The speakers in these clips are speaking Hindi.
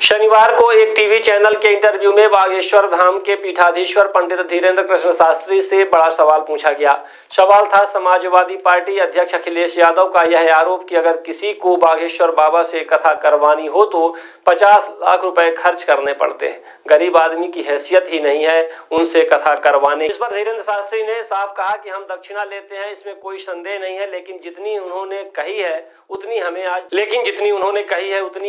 शनिवार को एक टीवी चैनल के इंटरव्यू में बागेश्वर धाम के पीठाधीश्वर पंडित धीरेन्द्र कृष्ण शास्त्री से बड़ा सवाल पूछा गया। सवाल था समाजवादी पार्टी अध्यक्ष अखिलेश यादव का यह आरोप कि अगर किसी को बागेश्वर बाबा से कथा करवानी हो तो 50 लाख रुपए खर्च करने पड़ते हैं। गरीब आदमी की हैसियत ही नहीं है उनसे कथा करवाने। इस पर धीरेन्द्र शास्त्री ने साफ कहा कि हम दक्षिणा लेते हैं, इसमें कोई संदेह नहीं है, लेकिन जितनी उन्होंने कही है उतनी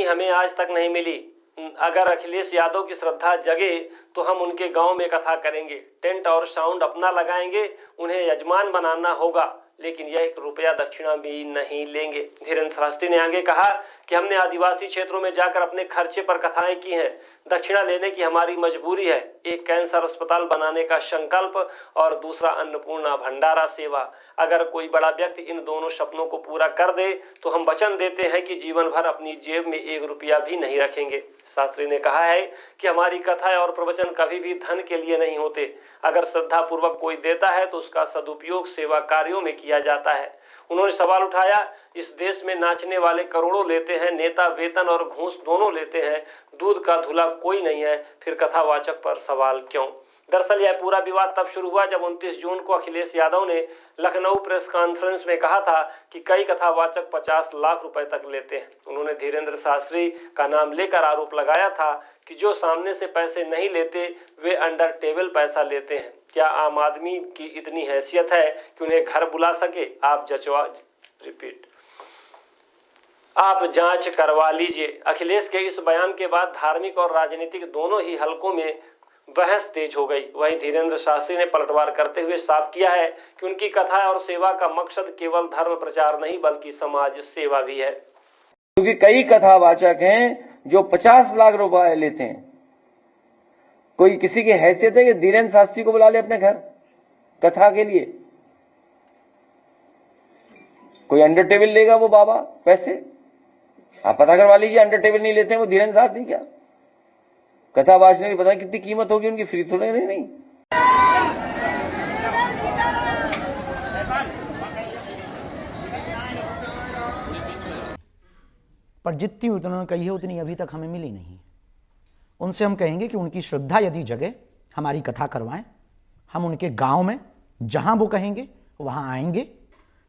हमें आज तक नहीं मिली। अगर अखिलेश यादव की श्रद्धा जगे तो हम उनके गांव में कथा करेंगे, टेंट और साउंड अपना लगाएंगे, उन्हें यजमान बनाना होगा, लेकिन यह 1 रुपया दक्षिणा भी नहीं लेंगे। धीरेन्द्र शास्त्री ने आगे कहा कि हमने आदिवासी क्षेत्रों में जाकर अपने खर्चे पर कथाएं की हैं। दक्षिणा लेने की हमारी मजबूरी है। एक कैंसर अस्पताल बनाने का संकल्प और दूसरा अन्नपूर्णा भंडारा सेवा। अगर कोई बड़ा व्यक्ति इन दोनों सपनों को पूरा कर दे तो हम वचन देते हैं कि जीवन भर अपनी जेब में 1 रुपया भी नहीं रखेंगे। शास्त्री ने कहा है कि हमारी कथा और प्रवचन कभी भी धन के लिए नहीं होते। अगर श्रद्धा पूर्वक कोई देता है तो उसका सदुपयोग सेवा कार्यों में किया जाता है। उन्होंने सवाल उठाया, इस देश में नाचने वाले करोड़ों लेते हैं, नेता वेतन और घूस दोनों लेते हैं, दूध का धुला कोई नहीं है, फिर कथावाचक पर सवाल क्यों? दरअसल यह पूरा विवाद तब शुरू हुआ जब 29 जून को अखिलेश यादव ने लखनऊ प्रेस कॉन्फ्रेंस में कहा था कि कई कथावाचक 50 लाख रुपए तक लेते हैं। उन्होंने धीरेन्द्र शास्त्री का नाम लेकर आरोप लगाया था कि जो सामने से पैसे नहीं लेते वे अंडर टेबल पैसा लेते हैं। क्या आम आदमी की इतनी हैसियत है कि उन्हें घर बुला सके? आप जांच करवा लीजिए। अखिलेश के इस बयान के बाद धार्मिक और राजनीतिक दोनों ही हलकों में बहस तेज हो गई। वहीं धीरेन्द्र शास्त्री ने पलटवार करते हुए साफ किया है कि उनकी कथा और सेवा का मकसद केवल धर्म प्रचार नहीं बल्कि समाज सेवा भी है। क्योंकि कई कथावाचक हैं जो 50 लाख रुपए लेते हैं। कोई किसी की हैसियत है कि धीरेन्द्र शास्त्री को बुला ले अपने घर कथा के लिए? कोई अंडर टेबल लेगा वो बाबा पैसे? आप पता करवा लीजिए, अंडर टेबल नहीं लेते हैं वो धीरेन्द्र शास्त्री। क्या कथा वाचने की पता कितनी कीमत होगी उनकी? फ्री थोड़े नहीं। पर जितनी उन्होंने कही है उतनी अभी तक हमें मिली नहीं। उनसे हम कहेंगे कि उनकी श्रद्धा यदि जगे हमारी कथा करवाएं, हम उनके गांव में जहां वो कहेंगे वहां आएंगे,